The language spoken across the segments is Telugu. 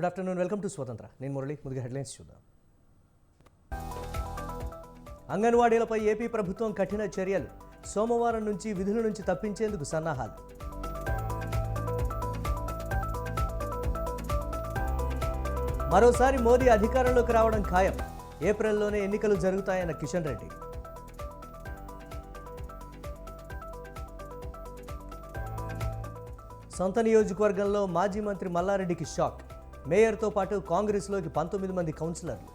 గుడ్ ఆఫ్టర్నూన్, వెల్కమ్ టు స్వతంత్ర. నేను మురళి. ముందుగా హెడ్లైన్స్ చూద్దాం. అంగన్వాడీలపై ఏపీ ప్రభుత్వం కఠిన చర్యలు. సోమవారం నుంచి విధుల నుంచి తప్పించేందుకు సన్నాహాలు. మరోసారి మోదీ అధికారంలోకి రావడం ఖాయం. ఏప్రిల్లోనే ఎన్నికలు జరుగుతాయన్న కిషన్ రెడ్డి. సొంత నియోజకవర్గంలో మాజీ మంత్రి మల్లారెడ్డికి షాక్. మేయర్తో పాటు కాంగ్రెస్లోకి 19 మంది కౌన్సిలర్లు.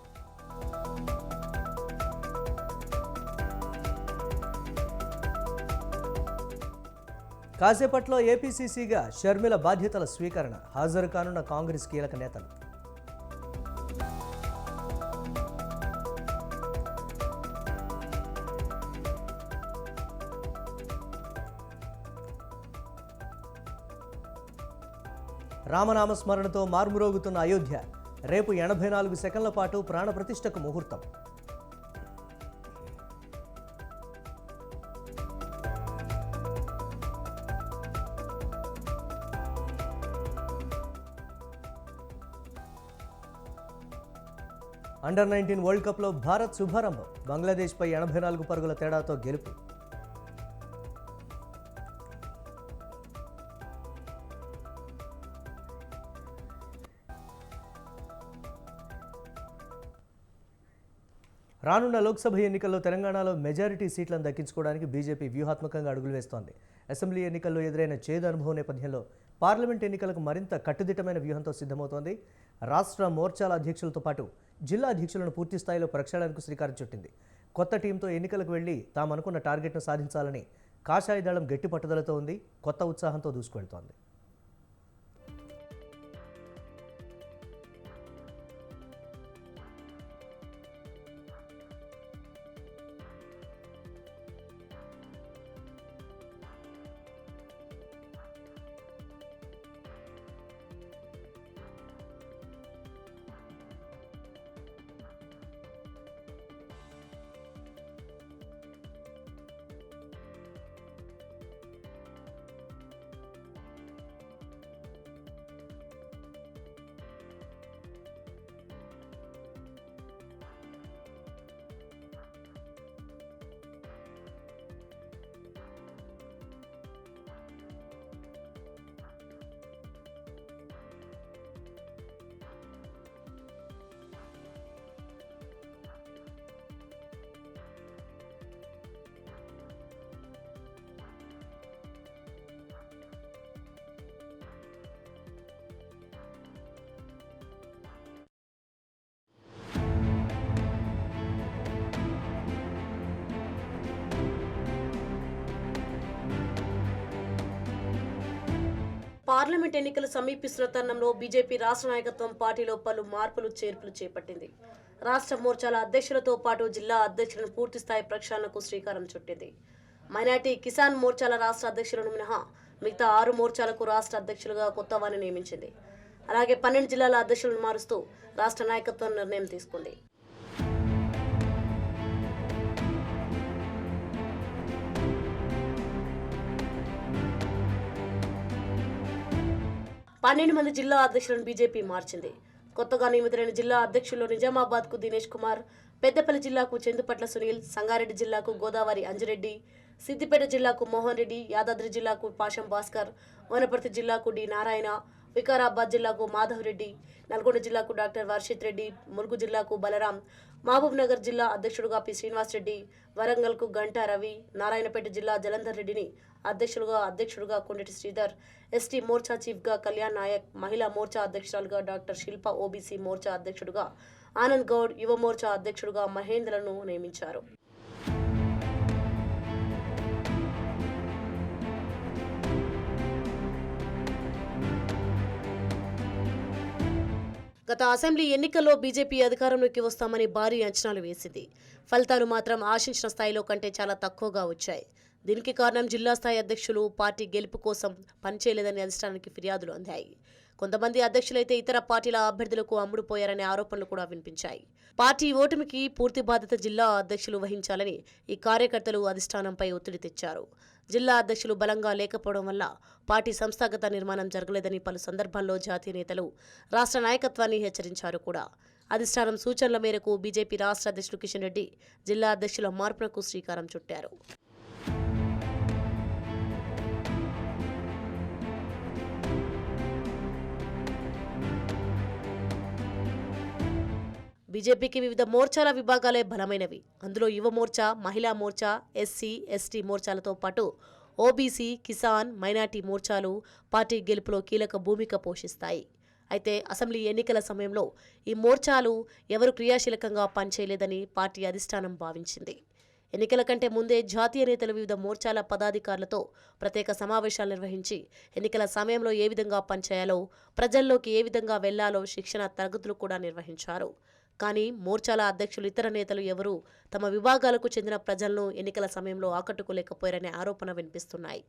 కాసేపట్లో ఏపీసీసీగా షర్మిల బాధ్యతల స్వీకరణ. హాజరు కానున్న కాంగ్రెస్ కీలక నేతలు. రామనామస్మరణతో మార్మురోగుతున్న అయోధ్య. రేపు 84 సెకన్ల పాటు ప్రాణప్రతిష్ఠకు ముహూర్తం. అండర్ 19 వరల్డ్ కప్లో భారత్ శుభారంభం. బంగ్లాదేశ్పై 84 పరుగుల తేడాతో గెలుపు. రానున్న లోక్సభ ఎన్నికల్లో తెలంగాణలో మెజారిటీ సీట్లను దక్కించుకోవడానికి బీజేపీ వ్యూహాత్మకంగా అడుగులు వేస్తోంది. అసెంబ్లీ ఎన్నికల్లో ఎదురైన చేదు అనుభవం నేపథ్యంలో పార్లమెంట్ ఎన్నికలకు మరింత కట్టుదిట్టమైన వ్యూహంతో సిద్ధమవుతోంది. రాష్ట్ర మోర్చాల అధ్యక్షులతో పాటు జిల్లా అధ్యక్షులను పూర్తి స్థాయిలో ప్రక్షాళనకు శ్రీకారం చుట్టింది. కొత్త టీంతో ఎన్నికలకు వెళ్లి తామనుకున్న టార్గెట్ను సాధించాలని కాషాయ దళం గట్టి పట్టుదలతో ఉంది. కొత్త ఉత్సాహంతో దూసుకువెళ్తోంది. పార్లమెంట్ ఎన్నికలు సమీపిస్తున్న తరుణంలో బీజేపీ రాష్ట్ర నాయకత్వం పార్టీలో పలు మార్పులు చేర్పులు చేపట్టింది. రాష్ట్ర మోర్చాల అధ్యక్షులతో పాటు జిల్లా అధ్యక్షులను పూర్తిస్థాయి ప్రక్షాళనకు శ్రీకారం చుట్టింది. మైనార్టీ కిసాన్ మోర్చాల రాష్ట్ర అధ్యక్షులను మినహా మిగతా 6 మోర్చాలకు రాష్ట్ర అధ్యక్షులుగా కొత్త వారిని నియమించింది. అలాగే 12 జిల్లాల అధ్యక్షులను మారుస్తూ రాష్ట్ర నాయకత్వం నిర్ణయం తీసుకుంది. పన్నెండు మంది జిల్లా అధ్యక్షులను బీజేపీ మార్చింది. కొత్తగా నియమితులైన జిల్లా అధ్యక్షుల్లో నిజామాబాద్ కు దినేష్ కుమార్, పెద్దపల్లి జిల్లాకు చెందుపట్ల సునీల్, సంగారెడ్డి జిల్లాకు గోదావరి అంజిరెడ్డి, సిద్దిపేట జిల్లాకు మోహన్ రెడ్డి, యాదాద్రి జిల్లాకు పాషం భాస్కర్, వనపర్తి జిల్లాకు డి నారాయణ, వికారాబాద్ జిల్లాకు మాధవ్ రెడ్డి, నల్గొండ జిల్లాకు డాక్టర్ వర్షిత్ రెడ్డి, ములుగు జిల్లాకు బలరాం, మహబూబ్ నగర్ జిల్లా అధ్యక్షుడుగా పి శ్రీనివాస్ రెడ్డి, వరంగల్కు గంటా రవి, నారాయణపేట జిల్లా జలంధర్ రెడ్డిని అధ్యక్షుడుగా కొండటి శ్రీధర్, ఎస్టీ మోర్చా చీఫ్గా కళ్యాణ్ నాయక్, మహిళా మోర్చా అధ్యక్షురాలుగా డాక్టర్ శిల్ప, ఓబీసీ మోర్చా అధ్యక్షుడుగా ఆనంద్ గౌడ్, యువ మోర్చా అధ్యక్షుడుగా మహేంద్రను నియమించారు. గత అసెంబ్లీ ఎన్నికల్లో బీజేపీ అధికారంలోకి వస్తామని భారీ అంచనాలు వేసింది. ఫలితాలు మాత్రం ఆశించిన స్థాయిలో కంటే చాలా తక్కువగా వచ్చాయి. దీనికి కారణం జిల్లా స్థాయి అధ్యక్షులు పార్టీ గెలుపు కోసం పనిచేయలేదని అధిష్టానానికి ఫిర్యాదులు అందాయి. కొంతమంది అధ్యక్షులైతే ఇతర పార్టీల అభ్యర్థులకు అమ్ముడుపోయారనే ఆరోపణలు కూడా వినిపించాయి. పార్టీ ఓటమికి పూర్తి బాధ్యత జిల్లా అధ్యక్షులు వహించాలని ఈ కార్యకర్తలు అధిష్టానంపై ఒత్తిడి తెచ్చారు. జిల్లా అధ్యక్షులు బలంగా లేకపోవడం వల్ల పార్టీ సంస్థాగత నిర్మాణం జరగలేదని పలు సందర్భాల్లో జాతీయ నేతలు రాష్ట్ర నాయకత్వాన్ని హెచ్చరించారు కూడా. అధిష్టానం సూచనల మేరకు బీజేపీ రాష్ట్ర అధ్యక్షులు కిషన్ రెడ్డి జిల్లా అధ్యక్షుల మార్పునకు శ్రీకారం చుట్టారు. బీజేపీకి వివిధ మోర్చాల విభాగాలే బలమైనవి. అందులో యువ మోర్చా, మహిళా మోర్చా, ఎస్సీ, ఎస్టీ మోర్చాలతో పాటు ఓబీసీ, కిసాన్, మైనార్టీ మోర్చాలు పార్టీ గెలుపులో కీలక భూమిక పోషిస్తాయి. అయితే అసెంబ్లీ ఎన్నికల సమయంలో ఈ మోర్చాలు ఎవరు క్రియాశీలకంగా పనిచేయలేదని పార్టీ అధిష్టానం భావించింది. ఎన్నికల కంటే ముందే జాతీయ నేతలు వివిధ మోర్చాల పదాధికారులతో ప్రత్యేక సమావేశాలు నిర్వహించి ఎన్నికల సమయంలో ఏ విధంగా పనిచేయాలో, ప్రజల్లోకి ఏ విధంగా వెళ్లాలో శిక్షణ తరగతులు కూడా నిర్వహించారు. కానీ మోర్చాల అధ్యక్షులు ఇతర నేతలు ఎవరూ తమ విభాగాలకు చెందిన ప్రజలను ఎన్నికల సమయంలో ఆకట్టుకోలేకపోయారనే ఆరోపణ వినిపిస్తున్నాయి.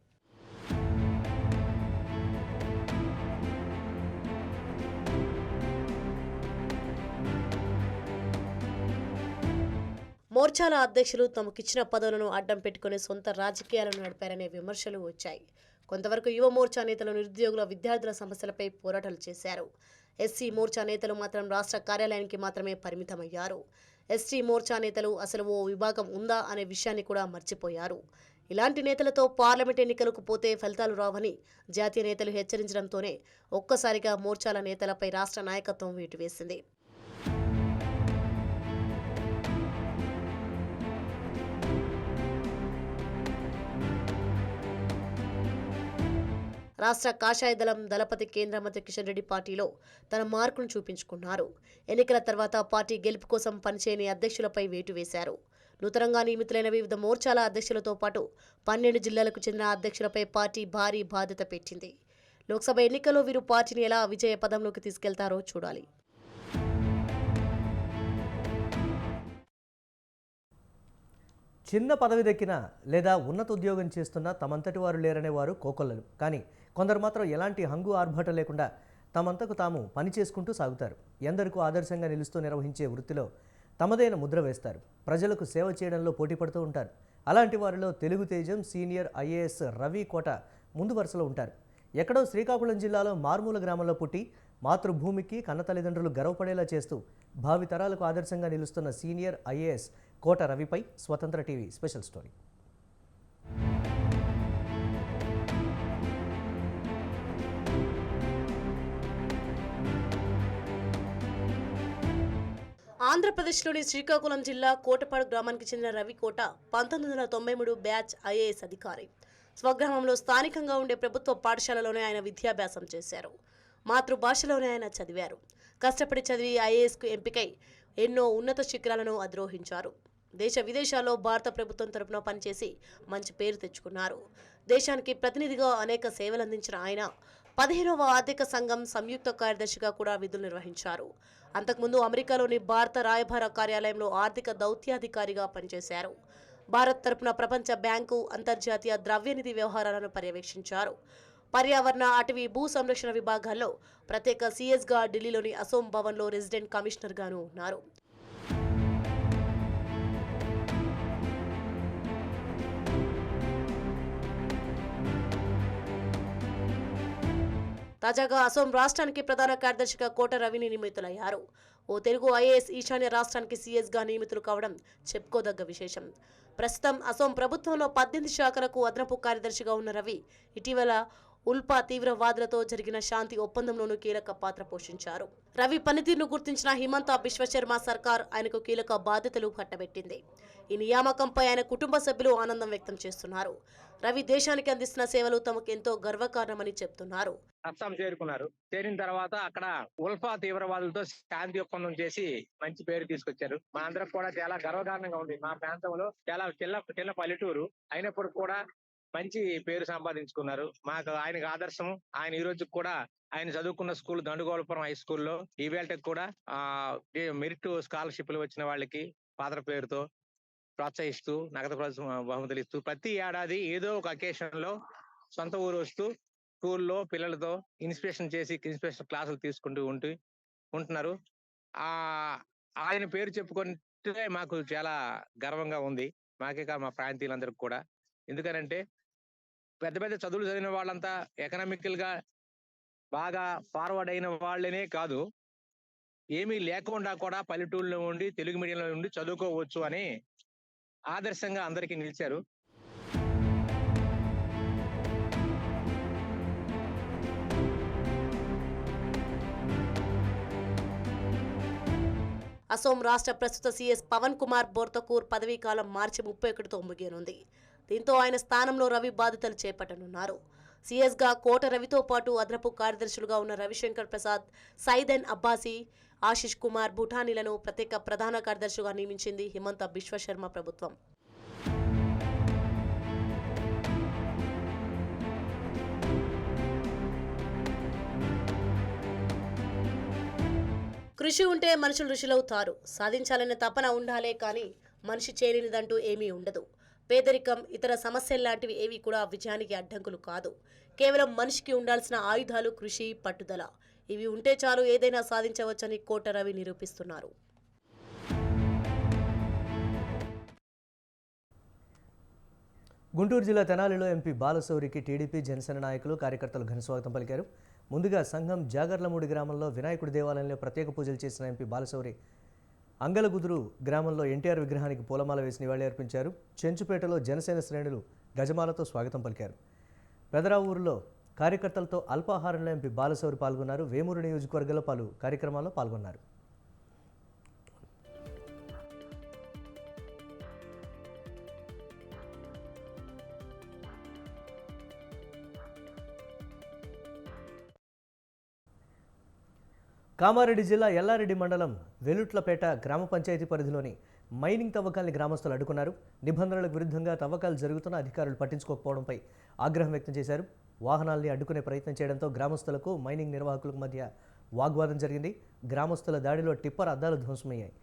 మోర్చాల అధ్యక్షులు తమకిచ్చిన పదవులను అడ్డం పెట్టుకుని సొంత రాజకీయాలను నడిపారనే విమర్శలు వచ్చాయి. కొంతవరకు యువ మోర్చా నేతలు నిరుద్యోగుల, విద్యార్థుల సమస్యలపై పోరాటాలు చేశారు. ఎస్సీ మోర్చా నేతలు మాత్రం రాష్ట్ర కార్యాలయానికి మాత్రమే పరిమితమయ్యారు. ఎస్టీ మోర్చా నేతలు అసలు ఓ విభాగం ఉందా అనే విషయాన్ని కూడా మర్చిపోయారు. ఇలాంటి నేతలతో పార్లమెంట్ ఎన్నికలకు పోతే ఫలితాలు రావని జాతీయ నేతలు హెచ్చరించడంతోనే ఒక్కసారిగా మోర్చాల నేతలపై రాష్ట్ర నాయకత్వం వేటు వేసింది. రాష్ట్ర కాషాయ దళం దళపతి కేంద్ర మంత్రి కిషన్ రెడ్డి పార్టీలో తన మార్కును చూపించుకున్నారు. ఎన్నికల తర్వాత పార్టీ గెలుపు కోసం పనిచేయని అధ్యక్షులపై వేటు వేశారు. నూతనంగా నియమితులైన వివిధ మోర్చాల అధ్యక్షులతో పాటు 12 జిల్లాలకు చెందిన అధ్యక్షులపై పార్టీ భారీ బాధ్యత పెట్టింది. లోక్సభ ఎన్నికల్లో వీరు పార్టీని ఎలా విజయ పదంలోకి తీసుకెళ్తారో చూడాలి. చిన్న పదవి దక్కినా లేదా ఉన్నత ఉద్యోగం చేస్తున్నా తమంతటి వారు లేరనే వారు కోకొల్లలు. కానీ కొందరు మాత్రం ఎలాంటి హంగు ఆర్భాటం లేకుండా తమంతకు తాము పని చేసుకుంటూ సాగుతారు. ఎందరికో ఆదర్శంగా నిలుస్తూ నిర్వహించే వృత్తిలో తమదైన ముద్ర వేస్తారు. ప్రజలకు సేవ చేయడంలో పోటీ పడుతూ ఉంటారు. అలాంటి వారిలో తెలుగు తేజం సీనియర్ ఐఏఎస్ రవి కోట ముందు వరుసలో ఉంటారు. ఎక్కడో శ్రీకాకుళం జిల్లాలో మారుమూల గ్రామంలో పుట్టి మాతృభూమికి కన్న తల్లిదండ్రులు గర్వపడేలా చేస్తూ భావితరాలకు ఆదర్శంగా నిలుస్తున్న సీనియర్ ఐఏఎస్ కోట రవిపై స్వతంత్ర టీవీ స్పెషల్ స్టోరీ. ఆంధ్రప్రదేశ్లోని శ్రీకాకుళం జిల్లా కోటపాడు గ్రామానికి చెందిన రవి కోట 1993 బ్యాచ్ ఐఏఎస్ అధికారి. స్వగ్రామంలో స్థానికంగా ఉండే ప్రభుత్వ పాఠశాలలోనే ఆయన విద్యాభ్యాసం చేశారు. మాతృభాషలోనే ఆయన చదివారు. కష్టపడి చదివి ఐఏఎస్కు ఎంపికై ఎన్నో ఉన్నత శిఖరాలను అధిరోహించారు. దేశ విదేశాల్లో భారత ప్రభుత్వం తరపున పనిచేసి మంచి పేరు తెచ్చుకున్నారు. దేశానికి ప్రతినిధిగా అనేక సేవలందించిన ఆయన 15వ ఆర్థిక సంఘం సంయుక్త కార్యదర్శిగా కూడా విధులు నిర్వహించారు. అంతకుముందు అమెరికాలోని భారత రాయబార కార్యాలయంలో ఆర్థిక దౌత్యాధికారిగా పనిచేశారు. భారత్ తరపున ప్రపంచ బ్యాంకు, అంతర్జాతీయ ద్రవ్యనిధి వ్యవహారాలను పర్యవేక్షించారు. పర్యావరణ, అటవీ, భూ సంరక్షణ విభాగాల్లో ప్రత్యేక సీఎస్గా ఢిల్లీలోని అసోం భవన్లో రెసిడెంట్ కమిషనర్గాను ఉన్నారు. తాజాగా అసోం రాష్ట్రానికి ప్రధాన కార్యదర్శిగా కోట రవిని నియమితులయ్యారు. ఓ తెలుగు ఐఏఎస్ ఈశాన్య రాష్ట్రానికి సీఎస్గా నియమితులు కావడం చెప్పుకోదగ్గ విశేషం. ప్రస్తుతం అసోం ప్రభుత్వంలో 18 శాఖలకు అదనపు కార్యదర్శిగా ఉన్న రవి ఇటీవల ఉల్పా తీవ్రవాదులతో జరిగిన శాంతి ఒప్పందంలోనూ కీలక పాత్ర పోషించారు. రవి పనితీరును గుర్తించిన హిమంత బిశ్వశర్మ సర్కార్ ఆయనకు కీలక బాధ్యతలు కట్టబెట్టింది. ఈ నియామకంపై ఆయన కుటుంబ సభ్యులు ఆనందం వ్యక్తం చేస్తున్నారు. రవి దేశానికి అందిస్తున్న సేవలు తమకు ఎంతో గర్వకారణమని చెప్తున్నారు. అస్సాం చేరుకున్నారు. చేరిన తర్వాత అక్కడ ఉల్ఫా తీవ్రవాదులతో శాంతి ఒప్పందం చేసి మంచి పేరు తీసుకొచ్చారు. మా అందరికి కూడా చాలా గర్వకారణంగా ఉంది. మా ప్రాంతంలో చాలా చిన్న పల్లెటూరు అయినప్పుడు కూడా మంచి పేరు సంపాదించుకున్నారు. మాకు ఆయనకు ఆదర్శం. ఆయన ఈ రోజు కూడా ఆయన చదువుకున్న స్కూల్ దండుగోళపురం హై స్కూల్లో ఈవేళకి కూడా మెరిట్ స్కాలర్షిప్లు వచ్చిన వాళ్ళకి ఫాదర్ పేరుతో ప్రోత్సహిస్తూ నగదు బహుమతులు ఇస్తూ ప్రతి ఏడాది ఏదో ఒక అకేషన్ లో సొంత ఊరు వస్తూ స్కూల్లో పిల్లలతో ఇన్స్పిరేషన్ క్లాసులు తీసుకుంటూ ఉంటున్నారు. ఆ ఆయన పేరు చెప్పుకుంటే మాకు చాలా గర్వంగా ఉంది. మాకే కాదు మా ప్రాంతీయులందరికి కూడా. ఎందుకనంటే పెద్ద పెద్ద చదువులు చదివిన వాళ్ళంతా ఎకనామికల్ గా బాగా ఫార్వర్డ్ అయిన వాళ్ళనే కాదు, ఏమీ లేకుండా కూడా పల్లెటూరులో ఉండి తెలుగు మీడియంలో ఉండి చదువుకోవచ్చు అని ఆదర్శంగా అందరికీ నిలిచారు. అసోం రాష్ట్ర ప్రస్తుత సీఎస్ పవన్ కుమార్ బోర్తకూర్ పదవీకాలం మార్చి 31తో ముగియనుంది. దీంతో ఆయన స్థానంలో రవి బాధ్యతలు చేపట్టనున్నారు. సీఎస్గా కోట రవితో పాటు అదనపు కార్యదర్శులుగా ఉన్న రవిశంకర్ ప్రసాద్, సైదెన్ అబ్బాసీ, ఆశిష్ కుమార్ భూటానీలను ప్రత్యేక ప్రధాన కార్యదర్శిగా నియమించింది హిమంత బిశ్వశర్మ ప్రభుత్వం. కృషి ఉంటే మనుషులు ఋషులవుతారు. సాధించాలనే తపన ఉండాలే కానీ మనిషి చేయలేనిదంటూ ఏమీ ఉండదు. పేదరికం, ఇతర సమస్యల్లాంటివి ఏవి కూడా విజయానికి అడ్డంకులు కాదు. కేవలం మనిషికి ఉండాల్సిన ఆయుధాలు కృషి, పట్టుదల. ఇవి ఉంటే చాలు ఏదైనా సాధించవచ్చని కోట రవి నిరూపిస్తున్నారు. గుంటూరు జిల్లా తెనాలిలో ఎంపీ బాలశౌరికి టీడీపీ, జనసేన నాయకులు, కార్యకర్తలు ఘనస్వాగతం పలికారు. ముందుగా సంఘం జాగర్లమూడి గ్రామంలో వినాయకుడి దేవాలయంలో ప్రత్యేక పూజలు చేసిన ఎంపీ బాలశౌరి అంగలగుదురు గ్రామంలో ఎన్టీఆర్ విగ్రహానికి పూలమాల వేసి నివాళి అర్పించారు. చెంచుపేటలో జనసేన శ్రేణులు గజమాలతో స్వాగతం పలికారు. పెదరావూరులో కార్యకర్తలతో అల్పాహారంలో ఎంపీ బాలశౌరి పాల్గొన్నారు. వేమూరు నియోజకవర్గంలో పలు కార్యక్రమాల్లో పాల్గొన్నారు. కామారెడ్డి జిల్లా ఎల్లారెడ్డి మండలం వెలుట్లపేట గ్రామ పంచాయతీ పరిధిలోని మైనింగ్ తవ్వకాల్ని గ్రామస్తులు అడ్డుకున్నారు. నిబంధనలకు విరుద్ధంగా తవ్వకాలు జరుగుతున్న అధికారులు పట్టించుకోకపోవడంపై ఆగ్రహం వ్యక్తం చేశారు. వాహనాల్ని అడ్డుకునే ప్రయత్నం చేయడంతో గ్రామస్తులకు, మైనింగ్ నిర్వాహకులకు మధ్య వాగ్వాదం జరిగింది. గ్రామస్తుల దాడిలో టిప్పర్ అద్దాలు ధ్వంసమయ్యాయి.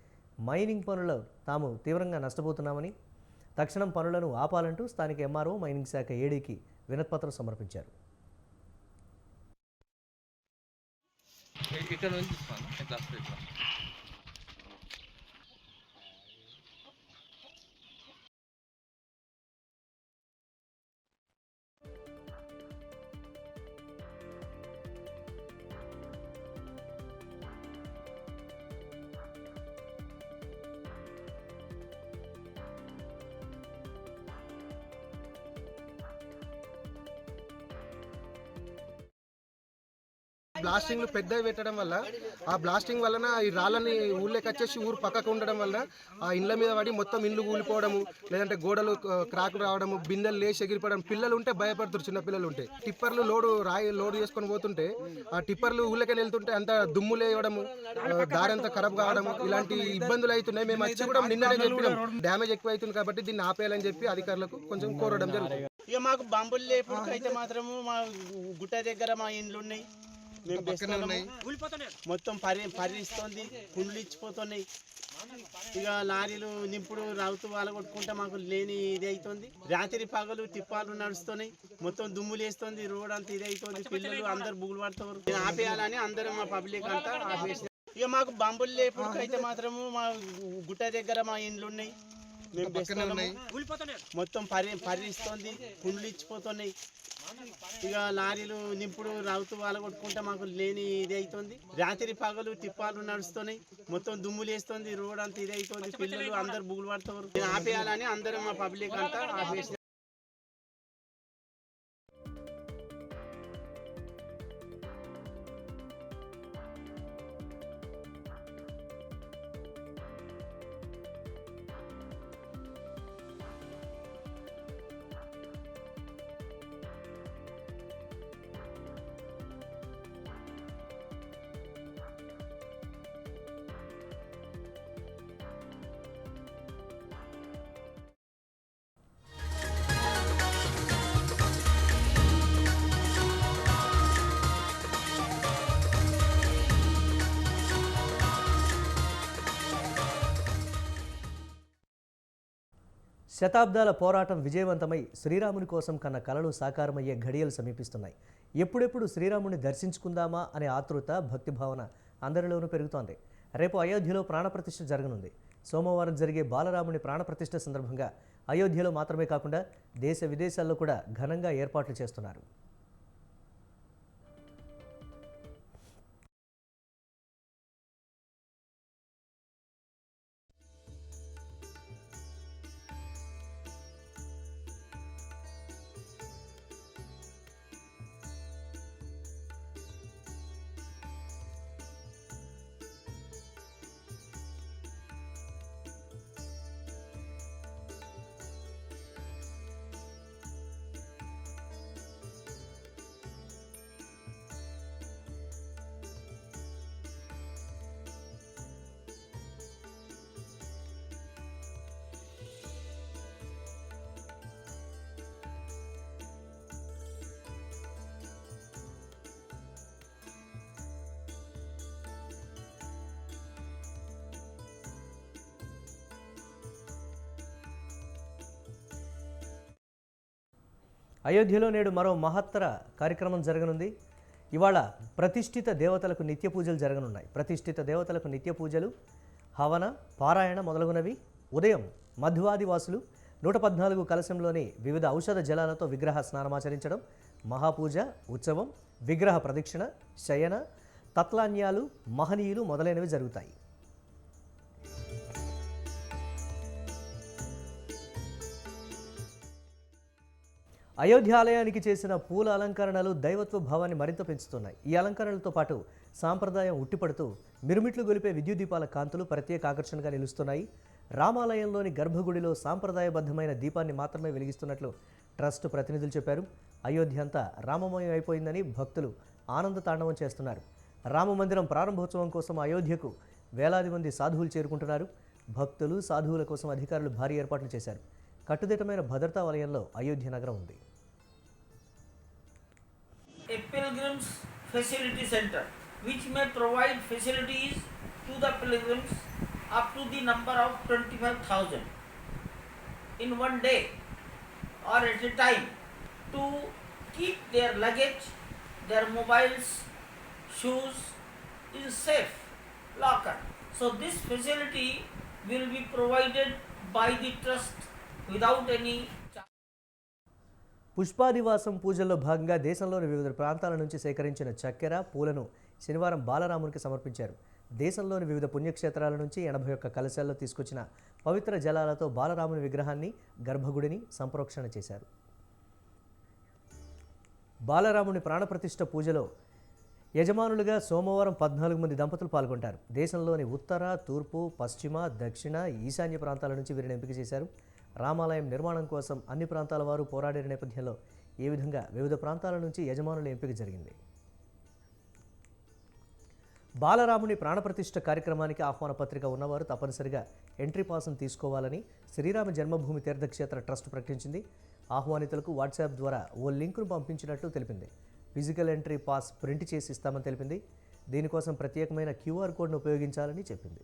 మైనింగ్ పనులు తాము తీవ్రంగా నష్టపోతున్నామని, తక్షణం పనులను ఆపాలంటూ స్థానిక ఎంఆర్ఓ, మైనింగ్ శాఖ ఏడీకి వినతిపత్రం సమర్పించారు. ఇక్కడ నుంచి తీసుకోండి. ఇట్లా వస్తుంది. బ్లాస్టింగ్లు పెద్దవి పెట్టడం వల్ల ఆ బ్లాస్టింగ్ వలన ఈ రాళ్ళని ఊళ్ళోకి వచ్చేసి ఊరు పక్కకు ఉండడం వల్ల ఆ ఇండ్ల మీద పడి మొత్తం ఇండ్లు కూలిపోవడము, లేదంటే గోడలు క్రాకులు రావడము, బిందెలు లేచి ఎగిరిపోవడం. పిల్లలు ఉంటే భయపడుతారు, చిన్న పిల్లలు ఉంటే. టిప్పర్లు లోడు చేసుకొని పోతుంటే ఆ టిప్పర్లు ఊళ్ళకి వెళ్తుంటే అంత దుమ్ము లేవడము, దారంతా ఖరాబ్ కావడము, ఇలాంటి ఇబ్బందులు అవుతున్నాయి. మేము వచ్చి కూడా నిన్ననే చెప్పినాం డ్యామేజ్ ఎక్కువ అవుతుంది కాబట్టి దీన్ని ఆపేయాలని చెప్పి అధికారులకు కొంచెం కోరడం జరుగుతుంది. ఇక మాకు బాంబులు లేపుడు అయితే మాత్రము మా గుట్ట దగ్గర మా ఇండ్లు ఉన్నాయి, మొత్తం పరిస్తుంది, కుండ్లు ఇచ్చిపోతున్నాయి. ఇక లారీలు నింపుడు రావుతూ వాళ్ళ కొట్టుకుంటే మాకు లేని ఇది అవుతుంది. రాత్రి పగలు తిప్పాలు నడుస్తున్నాయి, మొత్తం దుమ్ములు వేస్తుంది, రోడ్ అంతా ఇది అవుతుంది. పిల్లలు అందరు బుగులు పడుతున్నారు. ఆపేయాలని అందరూ మా పబ్లిక్ అంతా ఆపేసి. ఇక మాకు బాంబులు లేపుడు అయితే మాత్రము మా గుట్ట దగ్గర మా ఇండ్లు ఉన్నాయి, మొత్తం పరిస్తుంది, కుండ్లు ఇచ్చిపోతున్నాయి. ఇక లారీలు నింపుడు రావుతూ వాళ్ళ కొట్టుకుంటే మాకు లేని ఇది అవుతుంది. రాత్రి పగలు తిప్పాలు నడుస్తున్నాయి, మొత్తం దుమ్ములు వేస్తుంది, రోడ్ అంతా ఇది అవుతుంది. పిల్లలు అందరు బుగులు పడుతున్నారు. ఆపేయాలని అందరూ మా పబ్లిక్ అంతా ఆపేసి. శతాబ్దాల పోరాటం విజయవంతమై శ్రీరాముని కోసం కన్న కలలు సాకారమయ్యే ఘడియలు సమీపిస్తున్నాయి. ఎప్పుడెప్పుడు శ్రీరాముని దర్శించుకుందామా అనే ఆతృత, భక్తిభావన అందరిలోనూ పెరుగుతోంది. రేపు అయోధ్యలో ప్రాణప్రతిష్ఠ జరగనుంది. సోమవారం జరిగే బాలరాముని ప్రాణప్రతిష్ఠ సందర్భంగా అయోధ్యలో మాత్రమే కాకుండా దేశ విదేశాల్లో కూడా ఘనంగా ఏర్పాట్లు చేస్తున్నారు. అయోధ్యలో నేడు మరో మహత్తర కార్యక్రమం జరగనుంది. ఇవాళ ప్రతిష్ఠిత దేవతలకు నిత్య పూజలు జరగనున్నాయి. ప్రతిష్ఠిత దేవతలకు నిత్య పూజలు, హవన, పారాయణ మొదలగునవి. ఉదయం మధ్వాదివాసులు 114 కలశంలోని వివిధ ఔషధ జలాలతో విగ్రహ స్నానమాచరించడం, మహాపూజ, ఉత్సవం, విగ్రహ ప్రదక్షిణ, శయన, తత్లాన్యాలు, మహనీయులు మొదలైనవి జరుగుతాయి. అయోధ్య ఆలయానికి చేసిన పూల అలంకరణలు దైవత్వ భావాన్ని మరింత పెంచుతున్నాయి. ఈ అలంకరణలతో పాటు సాంప్రదాయం ఉట్టిపడుతూ మిరుమిట్లు గొలిపే విద్యుత్ దీపాల కాంతులు ప్రత్యేక ఆకర్షణగా నిలుస్తున్నాయి. రామాలయంలోని గర్భగుడిలో సాంప్రదాయబద్ధమైన దీపాన్ని మాత్రమే వెలిగిస్తున్నట్లు ట్రస్ట్ ప్రతినిధులు చెప్పారు. అయోధ్య అంతా రామమయం అయిపోయిందని భక్తులు ఆనంద తాండవం చేస్తున్నారు. రామమందిరం ప్రారంభోత్సవం కోసం అయోధ్యకు వేలాది మంది సాధువులు చేరుకుంటున్నారు. భక్తులు, సాధువుల కోసం అధికారులు భారీ ఏర్పాట్లు చేశారు. కట్టుదిట్టమైన భద్రతా వలయంలో అయోధ్య నగరం ఉంది. A pilgrims facility center which may provide facilities to the pilgrims up to the number of 25,000 in one day or at a time to keep their luggage, their mobiles, shoes in safe locker. So this facility will be provided by the trust without any charge. పుష్పాదివాసం పూజల్లో భాగంగా దేశంలోని వివిధ ప్రాంతాల నుంచి సేకరించిన చక్కెర, పూలను శనివారం బాలరామునికి సమర్పించారు. దేశంలోని వివిధ పుణ్యక్షేత్రాల నుంచి 81 కలశాల్లో తీసుకొచ్చిన పవిత్ర జలాలతో బాలరాముని విగ్రహాన్ని, గర్భగుడిని సంప్రోక్షణ చేశారు. బాలరాముని ప్రాణప్రతిష్ఠ పూజలో యజమానులుగా సోమవారం 14 మంది దంపతులు పాల్గొంటారు. దేశంలోని ఉత్తర, తూర్పు, పశ్చిమ, దక్షిణ, ఈశాన్య ప్రాంతాల నుంచి వీరిని ఎంపిక చేశారు. రామాలయం నిర్మాణం కోసం అన్ని ప్రాంతాల వారు పోరాడిన నేపథ్యంలో ఈ విధంగా వివిధ ప్రాంతాల నుంచి యజమానుల ఎంపిక జరిగింది. బాలరాముని ప్రాణప్రతిష్ఠ కార్యక్రమానికి ఆహ్వాన పత్రిక ఉన్నవారు తప్పనిసరిగా ఎంట్రీ పాస్ను తీసుకోవాలని శ్రీరామ జన్మభూమి తీర్థక్షేత్ర ట్రస్ట్ ప్రకటించింది. ఆహ్వానితులకు వాట్సాప్ ద్వారా ఓ లింకును పంపించినట్లు తెలిపింది. ఫిజికల్ ఎంట్రీ పాస్ ప్రింట్ చేసి ఇస్తామని తెలిపింది. దీనికోసం ప్రత్యేకమైన క్యూఆర్ కోడ్ను ఉపయోగించాలని చెప్పింది.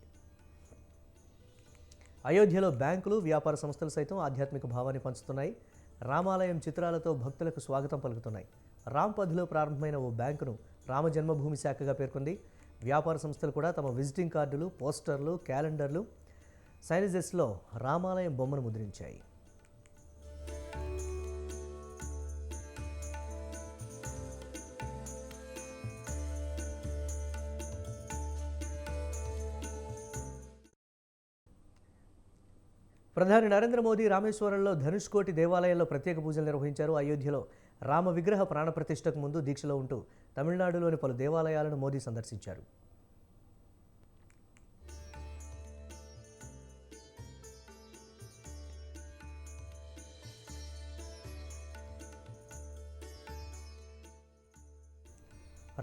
అయోధ్యలో బ్యాంకులు, వ్యాపార సంస్థలు సైతం ఆధ్యాత్మిక భావాన్ని పంచుతున్నాయి. రామాలయం చిత్రాలతో భక్తులకు స్వాగతం పలుకుతున్నాయి. రాంపథ్లో ప్రారంభమైన ఓ బ్యాంకును రామ జన్మభూమి శాఖగా పేర్కొంది. వ్యాపార సంస్థలు కూడా తమ విజిటింగ్ కార్డులు, పోస్టర్లు, క్యాలెండర్లు, సైనేజెస్లో రామాలయం బొమ్మను ముద్రించాయి. ప్రధాని నరేంద్ర మోదీ రామేశ్వరంలో ధనుష్కోటి దేవాలయంలో ప్రత్యేక పూజలు నిర్వహించారు. అయోధ్యలో రామ విగ్రహ ప్రాణప్రతిష్ఠకు ముందు దీక్షలో ఉంటూ తమిళనాడులోని పలు దేవాలయాలను మోదీ సందర్శించారు.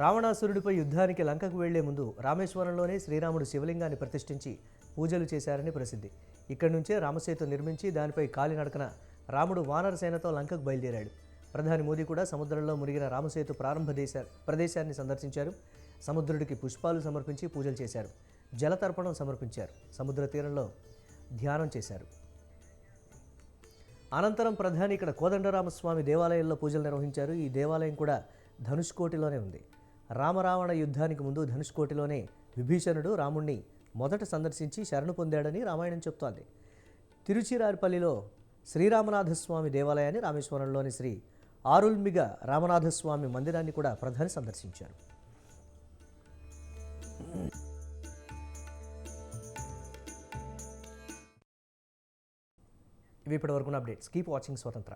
రావణాసురుడిపై యుద్ధానికి లంకకు వెళ్లే ముందు రామేశ్వరంలోనే శ్రీరాముడు శివలింగాన్ని ప్రతిష్ఠించి పూజలు చేశారని ప్రసిద్ధి. ఇక్కడి నుంచే రామసేతు నిర్మించి దానిపై కాలినడకన రాముడు వానరసేనతో లంకకు బయలుదేరాడు. ప్రధాని మోదీ కూడా సముద్రంలో మునిగిన రామసేతు ప్రారంభ ప్రదేశాన్ని సందర్శించారు. సముద్రుడికి పుష్పాలు సమర్పించి పూజలు చేశారు. జలతర్పణం సమర్పించారు. సముద్ర తీరంలో ధ్యానం చేశారు. అనంతరం ప్రధాని ఇక్కడ కోదండరామస్వామి దేవాలయంలో పూజలు నిర్వహించారు. ఈ దేవాలయం కూడా ధనుష్కోటిలోనే ఉంది. రామరావణ యుద్ధానికి ముందు ధనుష్కోటిలోనే విభీషణుడు రాముణ్ణి మొదట సందర్శించి శరణు పొందాడని రామాయణం చెప్తోంది. తిరుచిరాపల్లిలో శ్రీరామనాథస్వామి దేవాలయాన్ని, రామేశ్వరంలోని శ్రీ ఆరుల్మిగ రామనాథస్వామి మందిరాన్ని కూడా ప్రధాని సందర్శించారు. ఇవి ఇప్పటివరకున్న అప్డేట్స్. కీప్ వాచింగ్ స్వతంత్ర.